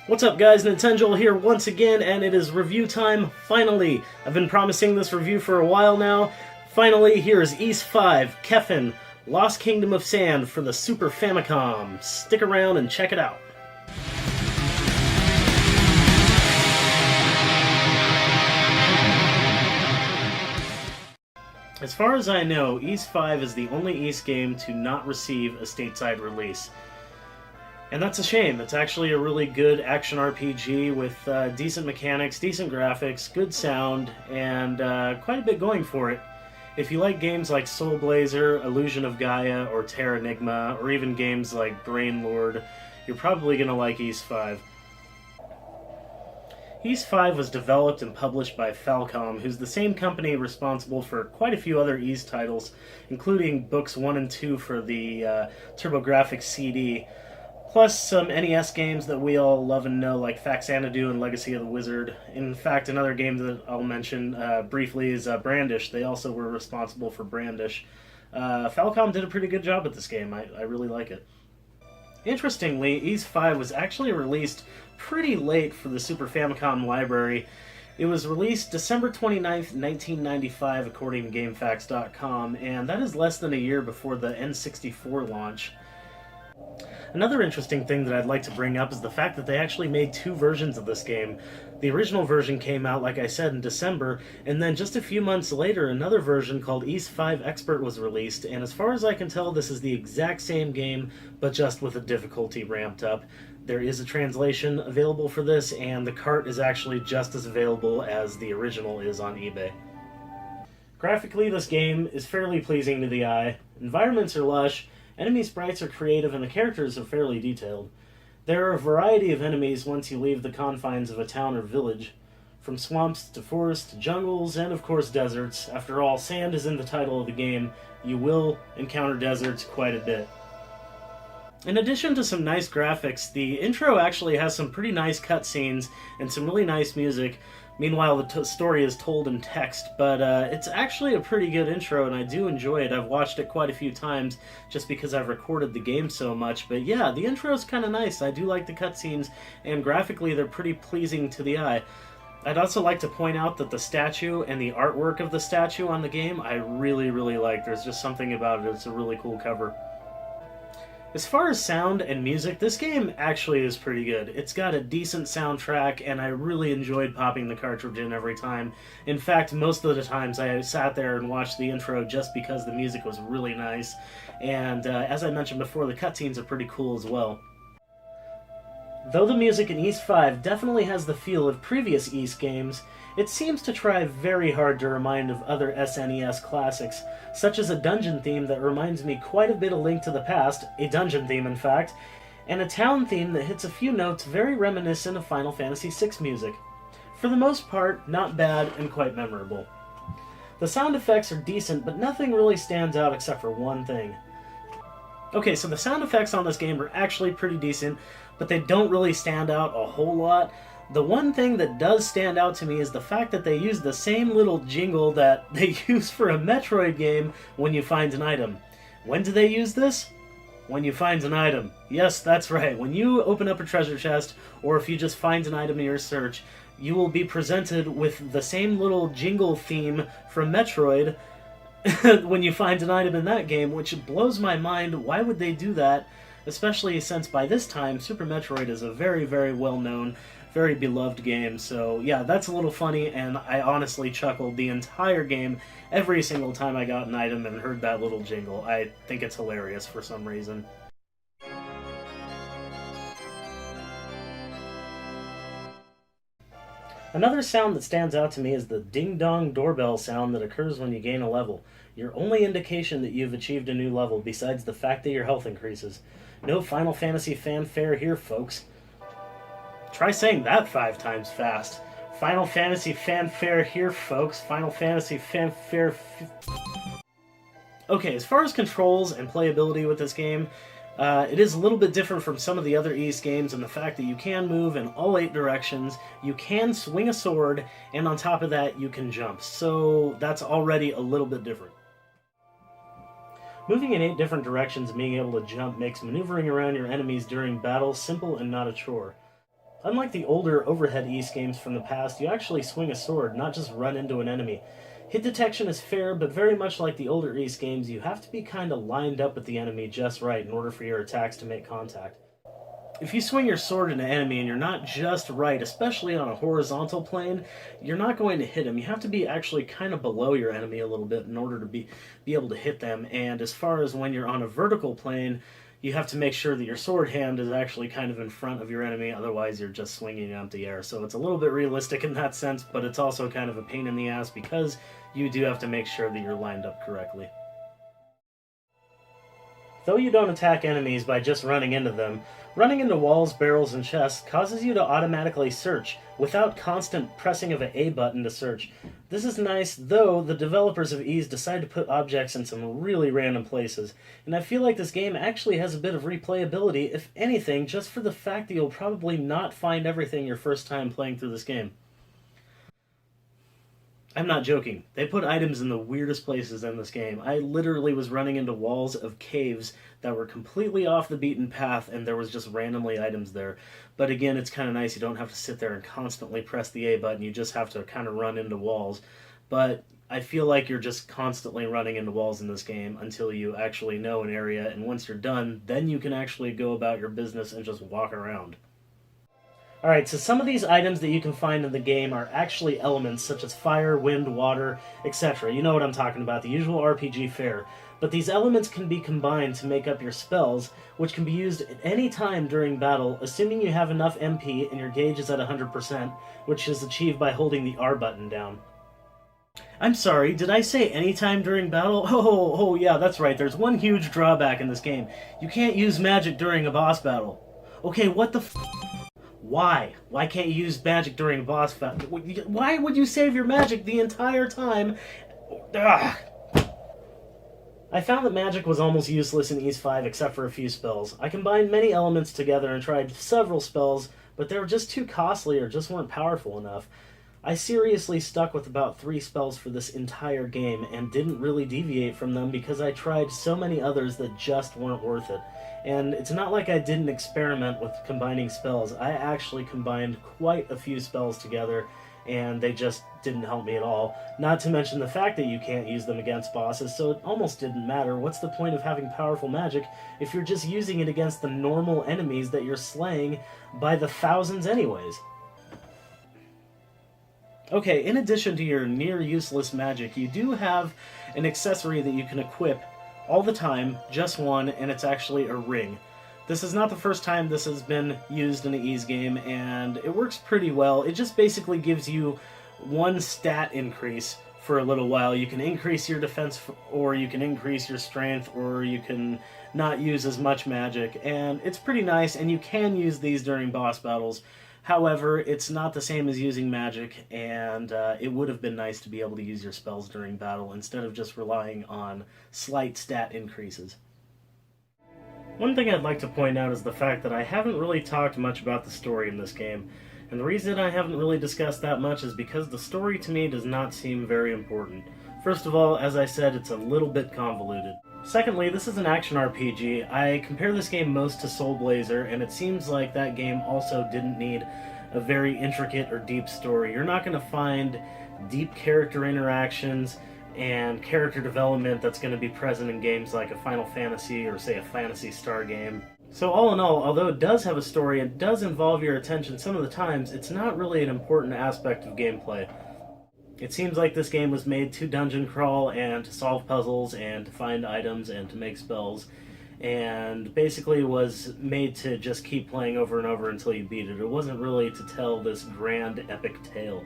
What's up guys, Nintenjoel here once again, and it is review time, finally! I've been promising this review for a while now. Finally, here is Ys 5, Kefin, Lost Kingdom of Sand for the Super Famicom. Stick around and check it out. As far as I know, Ys 5 is the only Ys game to not receive a stateside release. And that's a shame. It's actually a really good action RPG with decent mechanics, decent graphics, good sound, and quite a bit going for it. If you like games like Soul Blazer, Illusion of Gaia, or Terranigma, or even games like Brain Lord, you're probably going to like Ys 5. Ys 5 was developed and published by Famicom, who's the same company responsible for quite a few other Ys titles, including books 1 and 2 for the TurboGrafx CD, plus some NES games that we all love and know, like Faxanadu and Legacy of the Wizard. In fact, another game that I'll mention briefly is Brandish. They also were responsible for Brandish. Famicom did a pretty good job with this game. I really like it. Interestingly, Ys 5 was actually released pretty late for the Super Famicom library. It was released December 29th, 1995, according to GameFAQs.com, and that is less than a year before the N64 launch. Another interesting thing that I'd like to bring up is the fact that they actually made two versions of this game. The original version came out, like I said, in December, and then just a few months later, another version called Ys 5 Expert was released, and as far as I can tell, this is the exact same game, but just with the difficulty ramped up. There is a translation available for this, and the cart is actually just as available as the original is on eBay. Graphically, this game is fairly pleasing to the eye. Environments are lush, enemy sprites are creative, and the characters are fairly detailed. There are a variety of enemies once you leave the confines of a town or village, from swamps to forests to jungles, and of course deserts. After all, sand is in the title of the game. You will encounter deserts quite a bit. In addition to some nice graphics, the intro actually has some pretty nice cutscenes and some really nice music. Meanwhile, the story is told in text, but it's actually a pretty good intro, and I do enjoy it. I've watched it quite a few times just because I've recorded the game so much, but yeah, the intro is kind of nice. I do like the cutscenes, and graphically they're pretty pleasing to the eye. I'd also like to point out that the statue and the artwork of the statue on the game I really, really like. There's just something about it. It's a really cool cover. As far as sound and music, this game actually is pretty good. It's got a decent soundtrack, and I really enjoyed popping the cartridge in every time. In fact, most of the times I sat there and watched the intro just because the music was really nice. And as I mentioned before, the cutscenes are pretty cool as well. Though the music in Ys 5 definitely has the feel of previous Ys games, it seems to try very hard to remind of other SNES classics, such as a dungeon theme that reminds me quite a bit of Link to the Past, a dungeon theme in fact, and a town theme that hits a few notes very reminiscent of Final Fantasy VI music. For the most part, not bad and quite memorable. The sound effects are decent, but nothing really stands out except for one thing. Okay, so the sound effects on this game are actually pretty decent, but they don't really stand out a whole lot. The one thing that does stand out to me is the fact that they use the same little jingle that they use for a Metroid game when you find an item. When do they use this? When you find an item. Yes, that's right. When you open up a treasure chest, or if you just find an item in your search, you will be presented with the same little jingle theme from Metroid when you find an item in that game, which blows my mind. Why would they do that? Especially since by this time, Super Metroid is a very, very well-known, very beloved game. So yeah, that's a little funny, and I honestly chuckled the entire game every single time I got an item and heard that little jingle. I think it's hilarious for some reason. Another sound that stands out to me is the ding-dong doorbell sound that occurs when you gain a level. Your only indication that you've achieved a new level, besides the fact that your health increases. No Final Fantasy fanfare here, folks. Try saying that 5 times fast. Final Fantasy fanfare here, folks. Final Fantasy fanfare... Okay, as far as controls and playability with this game, it is a little bit different from some of the other Ys games in the fact that you can move in all 8 directions, you can swing a sword, and on top of that, you can jump. So that's already a little bit different. Moving in 8 different directions and being able to jump makes maneuvering around your enemies during battle simple and not a chore. Unlike the older overhead East games from the past, you actually swing a sword, not just run into an enemy. Hit detection is fair, but very much like the older East games, you have to be kind of lined up with the enemy just right in order for your attacks to make contact. If you swing your sword at an enemy and you're not just right, especially on a horizontal plane, you're not going to hit him. You have to be actually kind of below your enemy a little bit in order to be able to hit them. And as far as when you're on a vertical plane, you have to make sure that your sword hand is actually kind of in front of your enemy, otherwise you're just swinging in empty air. So it's a little bit realistic in that sense, but it's also kind of a pain in the ass because you do have to make sure that you're lined up correctly. Though you don't attack enemies by just running into them, running into walls, barrels, and chests causes you to automatically search, without constant pressing of an A button to search. This is nice, though the developers of Ys decide to put objects in some really random places, and I feel like this game actually has a bit of replayability, if anything, just for the fact that you'll probably not find everything your first time playing through this game. I'm not joking. They put items in the weirdest places in this game. I literally was running into walls of caves that were completely off the beaten path, and there was just randomly items there. But again, it's kind of nice. You don't have to sit there and constantly press the A button. You just have to kind of run into walls. But I feel like you're just constantly running into walls in this game until you actually know an area, and once you're done, then you can actually go about your business and just walk around. Alright, so some of these items that you can find in the game are actually elements such as fire, wind, water, etc. You know what I'm talking about, the usual RPG fare. But these elements can be combined to make up your spells, which can be used at any time during battle, assuming you have enough MP and your gauge is at 100%, which is achieved by holding the R button down. I'm sorry, did I say anytime during battle? Oh, yeah, that's right, there's one huge drawback in this game. You can't use magic during a boss battle. Okay, what the Why? Why can't you use magic during a boss fight? Why would you save your magic the entire time? Ugh. I found that magic was almost useless in Ys 5 except for a few spells. I combined many elements together and tried several spells, but they were just too costly or just weren't powerful enough. I seriously stuck with about 3 spells for this entire game and didn't really deviate from them because I tried so many others that just weren't worth it. And it's not like I didn't experiment with combining spells. I actually combined quite a few spells together, and they just didn't help me at all. Not to mention the fact that you can't use them against bosses, so it almost didn't matter. What's the point of having powerful magic if you're just using it against the normal enemies that you're slaying by the thousands anyways? Okay, in addition to your near-useless magic, you do have an accessory that you can equip all the time, just one, and it's actually a ring. This is not the first time this has been used in an Ys game, and it works pretty well. It just basically gives you one stat increase for a little while. You can increase your defense, or you can increase your strength, or you can not use as much magic, and it's pretty nice, and you can use these during boss battles. However, it's not the same as using magic, and it would have been nice to be able to use your spells during battle instead of just relying on slight stat increases. One thing I'd like to point out is the fact that I haven't really talked much about the story in this game, and the reason I haven't really discussed that much is because the story to me does not seem very important. First of all, as I said, it's a little bit convoluted. Secondly, this is an action RPG. I compare this game most to Soul Blazer, and it seems like that game also didn't need a very intricate or deep story. You're not going to find deep character interactions and character development that's going to be present in games like a Final Fantasy or, say, a Phantasy Star game. So all in all, although it does have a story and does involve your attention some of the times, it's not really an important aspect of gameplay. It seems like this game was made to dungeon crawl and to solve puzzles and to find items and to make spells, and basically was made to just keep playing over and over until you beat it. It wasn't really to tell this grand epic tale.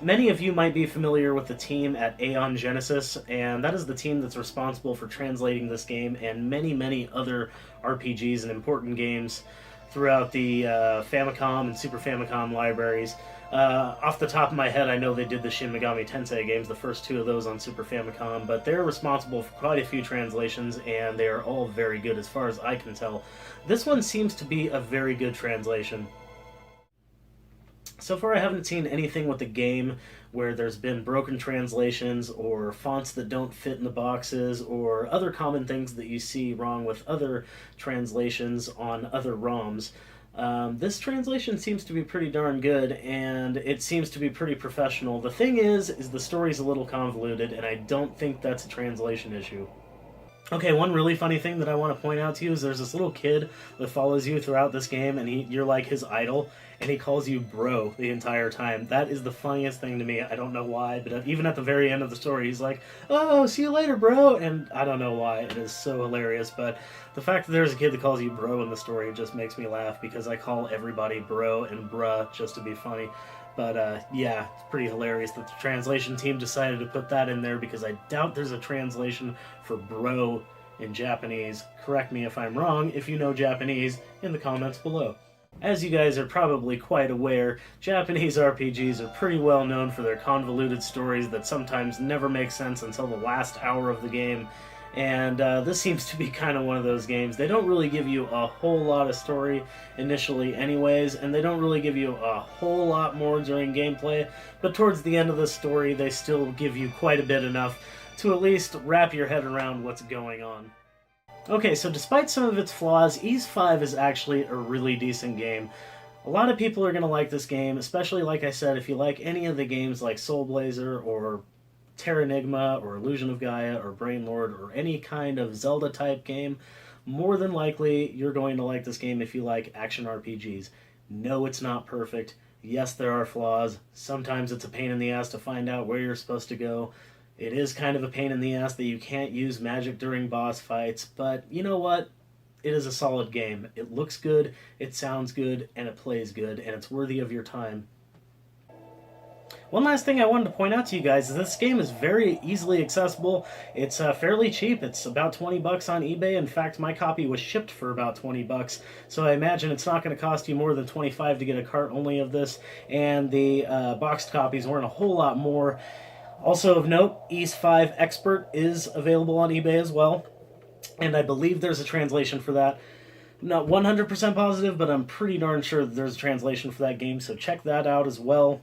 Many of you might be familiar with the team at Aeon Genesis, and that is the team that's responsible for translating this game and many other RPGs and important games throughout the Famicom and Super Famicom libraries. Off the top of my head, I know they did the Shin Megami Tensei games, the first 2 of those on Super Famicom, but they're responsible for quite a few translations, and they are all very good as far as I can tell. This one seems to be a very good translation. So far I haven't seen anything with the game where there's been broken translations or fonts that don't fit in the boxes or other common things that you see wrong with other translations on other ROMs. This translation seems to be pretty darn good, and it seems to be pretty professional. The thing is the story's a little convoluted, and I don't think that's a translation issue. Okay, one really funny thing that I want to point out to you is there's this little kid that follows you throughout this game, and you're like his idol, and he calls you bro the entire time. That is the funniest thing to me. I don't know why, but even at the very end of the story, he's like, "Oh, see you later, bro," and I don't know why. It is so hilarious, but the fact that there's a kid that calls you bro in the story just makes me laugh, because I call everybody bro and bruh just to be funny. But yeah, it's pretty hilarious that the translation team decided to put that in there, because I doubt there's a translation for bro in Japanese. Correct me if I'm wrong, if you know Japanese, in the comments below. As you guys are probably quite aware, Japanese RPGs are pretty well known for their convoluted stories that sometimes never make sense until the last hour of the game. And this seems to be kind of one of those games. They don't really give you a whole lot of story initially anyways, and they don't really give you a whole lot more during gameplay, but towards the end of the story they still give you quite a bit, enough to at least wrap your head around what's going on. Okay, so despite some of its flaws, Ys 5 is actually a really decent game. A lot of people are going to like this game, especially, like I said, if you like any of the games like Soul Blazer or Terranigma or Illusion of Gaia or Brainlord or any kind of Zelda type game. More than likely you're going to like this game if you like action RPGs. No, it's not perfect. Yes, there are flaws. Sometimes it's a pain in the ass to find out where you're supposed to go. It is kind of a pain in the ass that you can't use magic during boss fights, but you know what? It is a solid game. It looks good, it sounds good, and it plays good, and it's worthy of your time. One last thing I wanted to point out to you guys is this game is very easily accessible. It's fairly cheap. It's about 20 bucks on eBay. In fact, my copy was shipped for about 20 bucks. So I imagine it's not going to cost you more than 25 to get a cart only of this. And the boxed copies weren't a whole lot more. Also of note, Ys 5 Expert is available on eBay as well. And I believe there's a translation for that. I'm not 100% positive, but I'm pretty darn sure that there's a translation for that game. So check that out as well.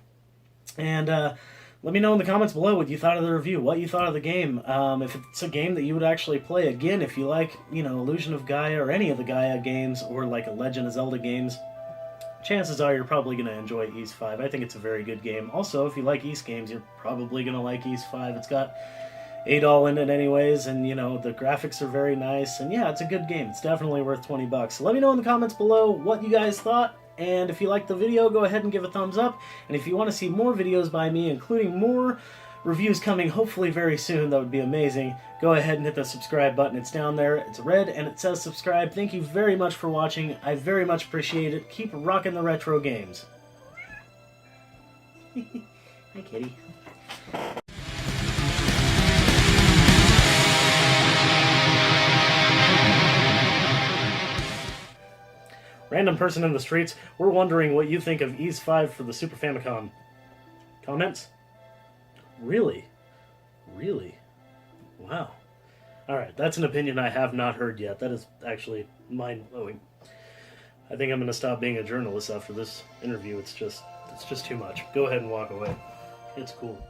And let me know in the comments below what you thought of the review, what you thought of the game. If it's a game that you would actually play again, if you like, you know, Illusion of Gaia or any of the Gaia games, or like a Legend of Zelda games, chances are you're probably going to enjoy Ys 5. I think it's a very good game. Also, if you like Ys games, you're probably going to like Ys 5. It's got ADOL in it anyways, and you know, the graphics are very nice, and yeah, it's a good game. It's definitely worth 20 bucks. So let me know in the comments below what you guys thought. And if you liked the video, go ahead and give a thumbs up. And if you want to see more videos by me, including more reviews coming hopefully very soon, that would be amazing, go ahead and hit the subscribe button. It's down there. It's red and it says subscribe. Thank you very much for watching. I very much appreciate it. Keep rocking the retro games. Hi, kitty. Random person in the streets, we're wondering what you think of Ys 5 for the Super Famicom. Comments? Really? Really? Wow. Alright, that's an opinion I have not heard yet. That is actually mind-blowing. I think I'm going to stop being a journalist after this interview. It's just too much. Go ahead and walk away. It's cool.